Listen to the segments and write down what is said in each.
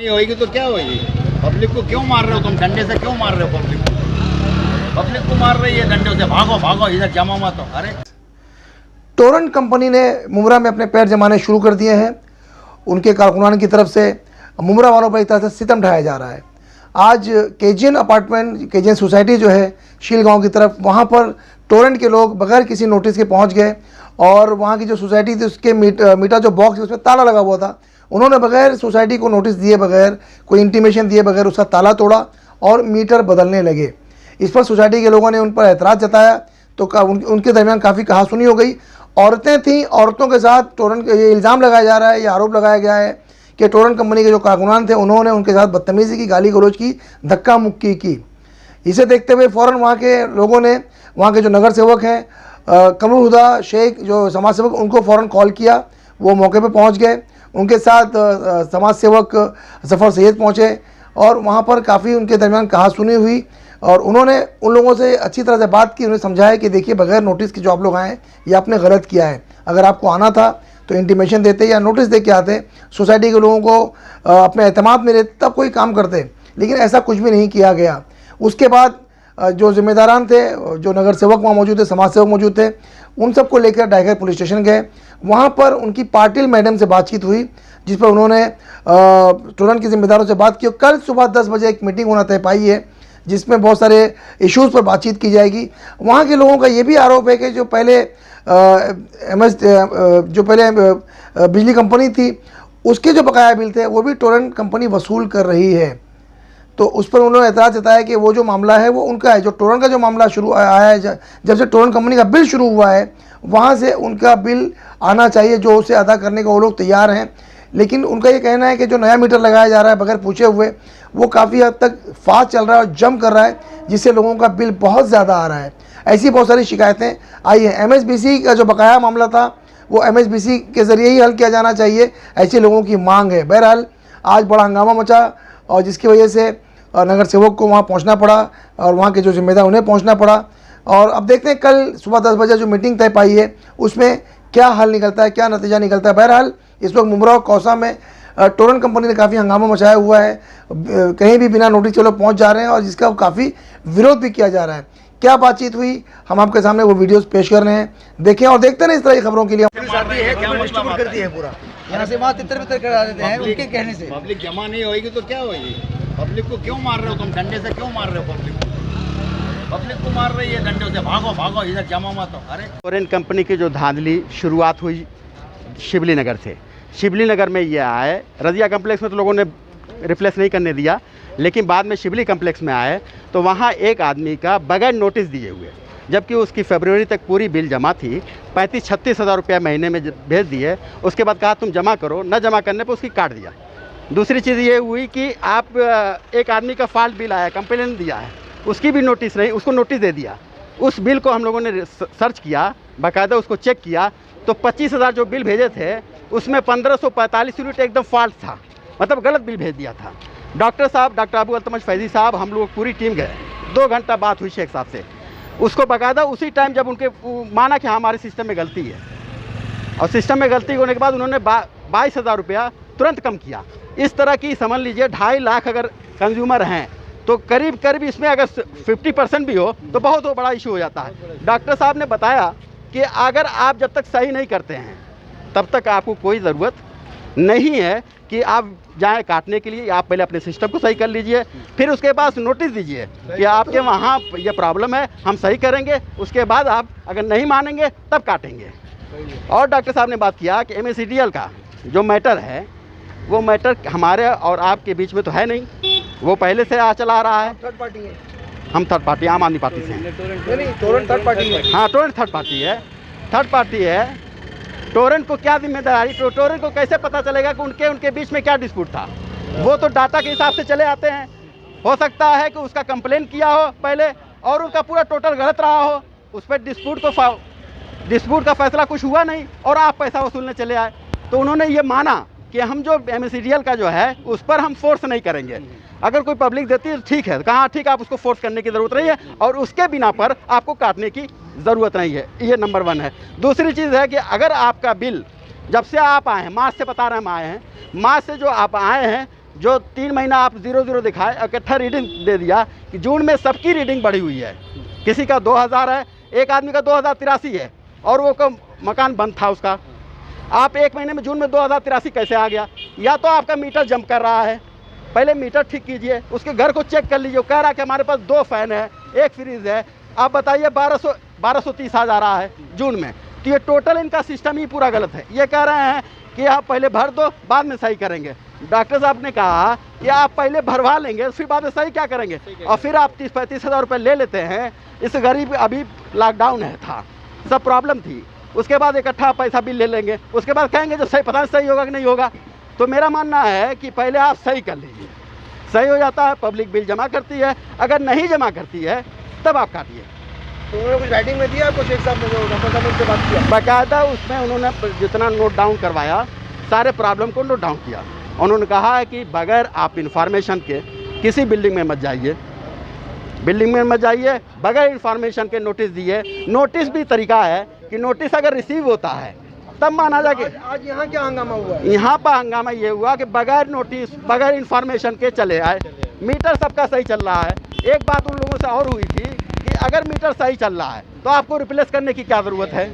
नहीं होगी तो क्या होगी? पब्लिक को क्यों मार रहे हो तुम? डंडे से क्यों मार रहे हो पब्लिक को? पब्लिक को मार रही है डंडे से। भागो भागो, इधर जमा मत हो। अरे टोरेंट कंपनी ने मुमरा में अपने पैर जमाने शुरू कर दिए हैं। उनके कारकुनान की तरफ से मुमरा वालों पर एक तरह से सितम ढाया जा रहा है। आज केजियन अपार्टमेंट, केजियन सोसाइटी जो है शील गांव की तरफ, वहाँ पर टोरेंट के लोग बगैर किसी नोटिस के पहुँच गए और वहाँ की जो सोसाइटी थी उसके मीटर जो बॉक्स उसमें ताला लगा हुआ था, उन्होंने बगैर सोसाइटी को नोटिस दिए बगैर, कोई इंटीमेशन दिए बगैर उसका ताला तोड़ा और मीटर बदलने लगे। इस पर सोसाइटी के लोगों ने उन पर एतराज़ जताया तो उनके दरमियान काफ़ी कहासुनी हो गई। औरतें थीं, औरतों के साथ टोरेंट, ये इल्ज़ाम लगाया जा रहा है, ये आरोप लगाया गया है कि टोरेंट कंपनी के जो कारकुनान थे उन्होंने उनके साथ बदतमीज़ी की, गाली गलौज की, धक्का मुक्की की। इसे देखते हुए फ़ौरन वहाँ के लोगों ने, वहाँ के जो नगर सेवक हैं कमरुल हुदा शेख जो समाज सेवक, उनको फ़ौरन कॉल किया। वो मौके पर पहुँच गए। उनके साथ समाज सेवक जफ़र सैयद पहुँचे और वहाँ पर काफ़ी उनके दरमियान कहासुनी हुई और उन्होंने उन लोगों से अच्छी तरह से बात की। उन्हें समझाया कि देखिए बगैर नोटिस के जो आप लोग आए हैं ये आपने गलत किया है। अगर आपको आना था तो इंटीमेशन देते या नोटिस दे के आते, सोसाइटी के लोगों को अपने एतमाद में लेते, तब कोई काम करते, लेकिन ऐसा कुछ भी नहीं किया गया। उसके बाद जो जिम्मेदारान थे, जो नगर सेवक वहाँ मौजूद थे, समाज सेवक मौजूद थे, उन सबको लेकर डायगर पुलिस स्टेशन गए। वहाँ पर उनकी पाटिल मैडम से बातचीत हुई जिस पर उन्होंने टोरेंट के जिम्मेदारों से बात की। कल सुबह 10 बजे एक मीटिंग होना तय पाई है जिसमें बहुत सारे इश्यूज़ पर बातचीत की जाएगी। वहाँ के लोगों का ये भी आरोप है कि जो पहले बिजली कंपनी थी उसके जो बकाया बिल थे वो भी टोरेंट कंपनी वसूल कर रही है। तो उस पर उन्होंने एतराज़ जताया कि वो जो मामला है वो उनका है। जो टोरेंट का जो मामला शुरू आया है, जब से टोरेंट कंपनी का बिल शुरू हुआ है वहाँ से उनका बिल आना चाहिए, जो उसे अदा करने को वो लोग तैयार हैं। लेकिन उनका ये कहना है कि जो नया मीटर लगाया जा रहा है बगैर पूछे हुए, वो काफ़ी हद तक फास्ट चल रहा है और जम कर रहा है, जिससे लोगों का बिल बहुत ज़्यादा आ रहा है। ऐसी बहुत सारी शिकायतें आई हैं। एमएसबीसी का जो बकाया मामला था वो एमएसबीसी के ज़रिए ही हल किया जाना चाहिए, ऐसे लोगों की मांग है। बहरहाल आज बड़ा हंगामा मचा और जिसकी वजह से नगर सेवक को वहाँ पहुँचना पड़ा और वहाँ के जो जिम्मेदार उन्हें पहुँचना पड़ा। और अब देखते हैं कल सुबह 10 बजे जो मीटिंग तय पाई है उसमें क्या हल निकलता है, क्या नतीजा निकलता है। बहरहाल इस वक्त मुमरा और कौसा में टोरेंट कंपनी ने काफ़ी हंगामा मचाया हुआ है। कहीं भी बिना नोटिस के लोग पहुँच जा रहे हैं और जिसका काफ़ी विरोध भी किया जा रहा है। क्या बातचीत हुई, हम आपके सामने वो वीडियोस पेश कर रहे हैं, देखें और देखते हैं इस तरह की खबरों के लिए। करती है पूरा यहाँ से वहाँ तितर बितर करा देते हैं उनके कहने से। पब्लिक जमा नहीं होगी तो क्या होगी? पब्लिक को क्यों मार रहे हो तुम? डंडे से क्यों मार रहे हो पब्लिक को? पब्लिक को मार रही है डंडे से। भागो भागो, इधर जमा मत हो। अरे टोरेंट कंपनी की जो धांधली शुरुआत हुई शिवली नगर से, शिवली नगर में ये आए। रजिया कम्प्लेक्स में तो लोगों ने रिप्लेस नहीं करने दिया, लेकिन बाद में शिवली कम्प्लेक्स में आए तो वहाँ एक आदमी का बगैर नोटिस दिए हुए, जबकि उसकी फरवरी तक पूरी बिल जमा थी, 35-36 हज़ार रुपया महीने में भेज दिए। उसके बाद कहा तुम जमा करो, न जमा करने पर उसकी काट दिया। दूसरी चीज़ ये हुई कि आप एक आदमी का फॉल्ट बिल आया, कंप्लेन दिया है, उसकी भी नोटिस नहीं, उसको नोटिस दे दिया। उस बिल को हम लोगों ने सर्च किया, बाकायदा उसको चेक किया तो 25 हज़ार जो बिल भेजे थे उसमें 1545 यूनिट एकदम फॉल्ट था, मतलब गलत बिल भेज दिया था। डॉक्टर साहब, डॉक्टर अबू अल्तमश फैज़ी साहब, हम लोग पूरी टीम गए, 2 घंटा बात हुई शेख साहब से। उसको बाकायदा उसी टाइम जब उनके माना कि हाँ हमारे सिस्टम में गलती है, और सिस्टम में गलती होने के बाद उन्होंने 22 हज़ार रुपया तुरंत कम किया। इस तरह की समझ लीजिए 2.5 लाख अगर कंज्यूमर हैं तो करीब करीब इसमें अगर 50% भी हो तो बहुत बड़ा इशू हो जाता है। डॉक्टर साहब ने बताया कि अगर आप जब तक सही नहीं करते हैं तब तक आपको कोई ज़रूरत नहीं है कि आप जाएं काटने के लिए। आप पहले अपने सिस्टम को सही कर लीजिए, फिर उसके बाद नोटिस दीजिए कि आपके वहाँ ये प्रॉब्लम है, हम सही करेंगे, उसके बाद आप अगर नहीं मानेंगे तब काटेंगे। और डॉक्टर साहब ने बात किया कि MSEDL का जो मैटर है वो मैटर हमारे और आपके बीच में तो है नहीं, वो पहले से चला आ रहा है। थर्ड पार्टी है, हम थर्ड पार्टी, आम आदमी पार्टी से हैं। नहीं, टोरेंट थर्ड पार्टी है। हाँ, टोरेंट थर्ड पार्टी है, थर्ड पार्टी है। टोरेंट को क्या जिम्मेदारी, टोरेंट को कैसे पता चलेगा कि उनके बीच में क्या डिस्प्यूट था? वो तो डाटा के हिसाब से चले आते हैं। हो सकता है कि उसका कंप्लेन किया हो पहले और उनका पूरा टोटल गलत रहा हो, उस पर डिस्प्यूट का फैसला कुछ हुआ नहीं और आप पैसा वसूलने चले आए। तो उन्होंने ये माना कि हम जो MSEDL का जो है उस पर हम फोर्स नहीं करेंगे। अगर कोई पब्लिक देती है तो ठीक है, कहाँ ठीक, आप उसको फोर्स करने की ज़रूरत नहीं है और उसके बिना पर आपको काटने की ज़रूरत नहीं है। ये नंबर 1 है। दूसरी चीज़ है कि अगर आपका बिल जब से आप आए हैं, मार्च से बता रहे हैं हम आए हैं, मार्च से जो आप आए हैं जो 3 महीना आप 0-0 दिखाए, इकट्ठा रीडिंग दे दिया कि जून में सबकी रीडिंग बढ़ी हुई है। किसी का 2000 है, एक आदमी का 2083 है और वो मकान बंद था उसका। आप 1 महीने में जून में 2083 कैसे आ गया? या तो आपका मीटर जंप कर रहा है, पहले मीटर ठीक कीजिए, उसके घर को चेक कर लीजिए। कह रहा है कि हमारे पास 2 फैन है, 1 फ्रिज है, आप बताइए 1230 आ जा रहा है जून में। तो ये टोटल इनका सिस्टम ही पूरा गलत है। ये कह रहे हैं कि आप पहले भर दो, बाद में सही करेंगे। डॉक्टर साहब ने कहा कि आप पहले भरवा लेंगे, फिर बाद में सही क्या करेंगे? और फिर आप 30-35 हज़ार रुपये ले लेते हैं। इस गरीब अभी लॉकडाउन है था, सब प्रॉब्लम थी, उसके बाद इकट्ठा पैसा भी ले लेंगे, उसके बाद कहेंगे जो सही, पता नहीं सही होगा कि नहीं होगा। तो मेरा मानना है कि पहले आप सही कर लीजिए, सही हो जाता है, पब्लिक बिल जमा करती है। अगर नहीं जमा करती है तब आप काटिए। तो उन्होंने कुछ राइटिंग में दिया आपको शेख साहब ने, जो डॉक्टर साहब ने उनसे बात किया? बाकायदा उसमें उन्होंने जितना नोट डाउन करवाया, सारे प्रॉब्लम को नोट डाउन किया। उन्होंने कहा है कि बगैर आप इन्फॉर्मेशन के किसी बिल्डिंग में मत जाइए, बिल्डिंग में मत जाइए, बगैर इन्फॉर्मेशन के नोटिस दिए। नोटिस भी तरीका है कि नोटिस अगर रिसीव होता है तब माना जाए। आज यहाँ क्या हंगामा हुआ है? यहाँ पर हंगामा ये हुआ कि बगैर नोटिस, बगैर इन्फॉर्मेशन के चले आए। मीटर सबका सही चल रहा है। एक बात उन लोगों से और हुई थी कि अगर मीटर सही चल रहा है तो आपको रिप्लेस करने की क्या ज़रूरत है?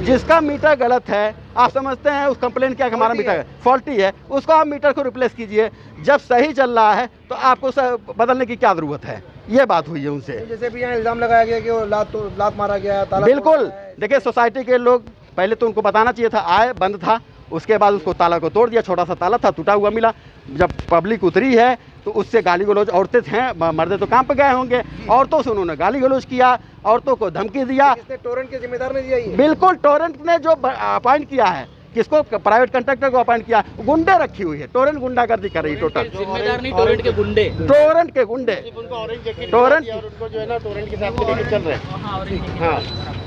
जिसका मीटर गलत है, आप समझते हैं उस कंप्लेंट किया कि हमारा मीटर फॉल्टी है, उसको आप मीटर को रिप्लेस कीजिए। जब सही चल रहा है तो आपको बदलने की क्या ज़रूरत है? ये बात हुई है उनसे। जैसे भी यहाँ इल्ज़ाम लगाया गया कि वो लात मारा गया, ताला बिल्कुल। देखिए, सोसाइटी के लोग, पहले तो उनको बताना चाहिए था, आए बंद था, उसके बाद उसको ताला को तोड़ दिया, छोटा सा ताला था, टूटा हुआ मिला। जब पब्लिक उतरी है तो उससे गाली गलौज, औरतें हैं, मर्दे तो काम पे गए होंगे, औरतों से उन्होंने गाली गलौज किया, औरतों को धमकी दिया। इसने टोरेंट के जिम्मेदार ने दिया ये? बिल्कुल, टोरेंट ने जो अपॉइंट किया है, किसको? प्राइवेट कंट्रैक्टर को अपॉइंट किया, गुंडे रखी हुई है। टोरेंट गुंडागर्दी कर रही है टोटल। जिम्मेदार नहीं, टोरेंट के गुंडे, टोरेंट के गुंडे, टोरेंट उनको जो है ना टोरेंट के साथ में लेके चल रहे हैं। हाँ,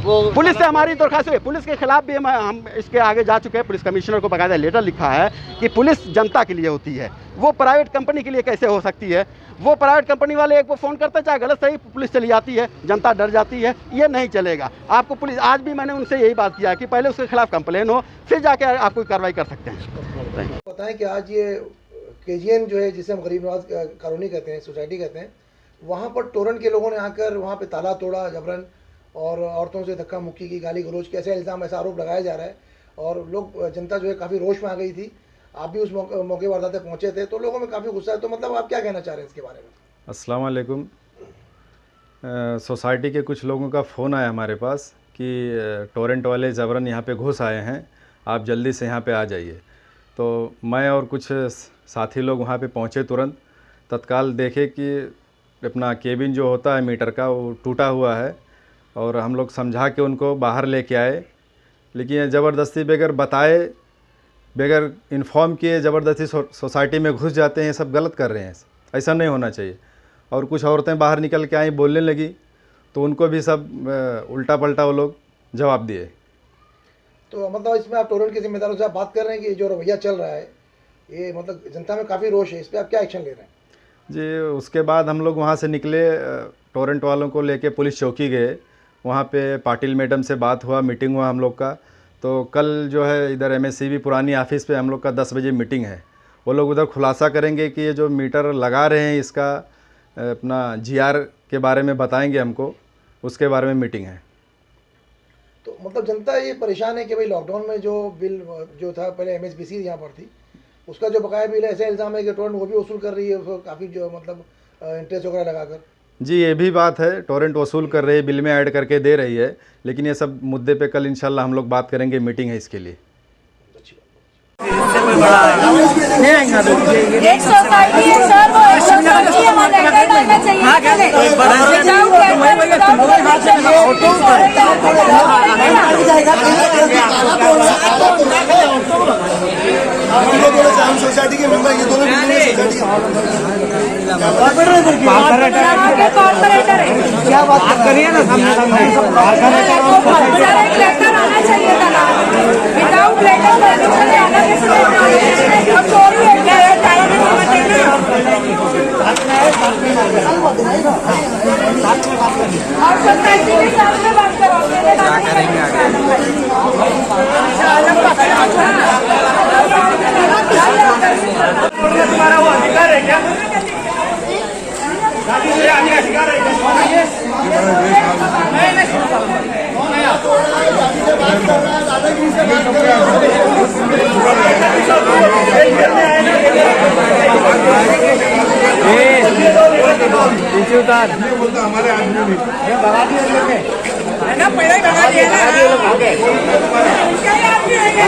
पुलिस से हमारी दरख्वास्त हुई, पुलिस के खिलाफ भी हम इसके आगे जा चुके हैं। पुलिस कमिश्नर को बाकायदा लेटर लिखा है कि पुलिस जनता के लिए होती है, वो प्राइवेट कंपनी के लिए कैसे हो सकती है? वो प्राइवेट कंपनी वाले एक वो फ़ोन करते चाहे गलत सही, पुलिस चली जाती है, जनता डर जाती है। ये नहीं चलेगा। आपको पुलिस, आज भी मैंने उनसे यही बात किया कि पहले उसके खिलाफ कंप्लेन हो, फिर जाके आप कोई कार्रवाई कर सकते हैं। बताएं कि आज ये केजीएन जो है, जिसे हम गरीब नवाज कॉलोनी कहते हैं, सोसाइटी कहते हैं, वहाँ पर टोरेंट के लोगों ने आकर वहाँ पे ताला तोड़ा जबरन और औरतों से धक्का मुक्की की, गाली गलौज की, ऐसा इल्ज़ाम, ऐसा आरोप लगाया जा रहा है। और लोग, जनता जो है काफ़ी रोष में आ गई थी। आप भी उस मौके वारदात पे पहुँचे थे, तो लोगों में काफ़ी गुस्सा है। तो मतलब आप क्या कहना चाह रहे हैं इसके बारे में? अस्सलाम वालेकुम। सोसाइटी के कुछ लोगों का फ़ोन आया हमारे पास कि टोरेंट वाले ज़बरन यहाँ पे घुस आए हैं, आप जल्दी से यहाँ पे आ जाइए। तो मैं और कुछ साथी लोग वहाँ पे पहुँचे तुरंत। तत्काल देखे कि अपना केबिन जो होता है मीटर का, वो टूटा हुआ है, और हम लोग समझा के उनको बाहर लेके आए। लेकिन ये ज़बरदस्ती बगैर बताए, बगैर इन्फॉर्म किए ज़बरदस्ती सोसाइटी में घुस जाते हैं। सब गलत कर रहे हैं, ऐसा नहीं होना चाहिए। और कुछ औरतें बाहर निकल के आई, बोलने लगी, तो उनको भी सब उल्टा पलटा वो लोग जवाब दिए। तो मतलब इसमें आप टोरेंट के जिम्मेदारों से आप बात कर रहे हैं कि जो रवैया चल रहा है, ये मतलब जनता में काफ़ी रोष है, इस पर आप क्या एक्शन ले रहे हैं? जी, उसके बाद हम लोग वहाँ से निकले, टोरेंट वालों को लेके पुलिस चौकी गए। वहाँ पे पाटिल मैडम से बात हुआ, मीटिंग हुआ हम लोग का। तो कल जो है इधर एमएससीबी पुरानी ऑफिस पे हम लोग का 10 बजे मीटिंग है। वो लोग उधर खुलासा करेंगे कि ये जो मीटर लगा रहे हैं, इसका अपना जीआर के बारे में बताएंगे हमको, उसके बारे में मीटिंग है। तो मतलब जनता ये परेशान है कि भाई लॉकडाउन में जो बिल जो था, पहले एमएसबीसी यहाँ पर थी, उसका जो बकाया बिल है, ऐसा इल्ज़ाम है कि टोरेंट वो भी वसूल कर रही है, उसको काफ़ी जो मतलब इंटरेस्ट वगैरह लगाकर। जी, ये भी बात है, टोरेंट वसूल कर रही है, बिल में ऐड करके दे रही है। लेकिन ये सब मुद्दे पे कल इंशाल्लाह हम लोग बात करेंगे, मीटिंग है इसके लिए। एक सोसाइटी है सर, वो सोसाइटी है, वहाँ लेटर डालना चाहिए। सोसाइटी के मेंबर ये दोनों कॉर्पोरेटर है, क्या बात करिए ना, लेटर आना चाहिए था, विदाउट लेटर आना कैसे? और चोरी और सोसाइटी के सामने बात करो, क्या करेंगे आगे? है ना, पहले ही भगा दिया ना। उसका ही आप भी है।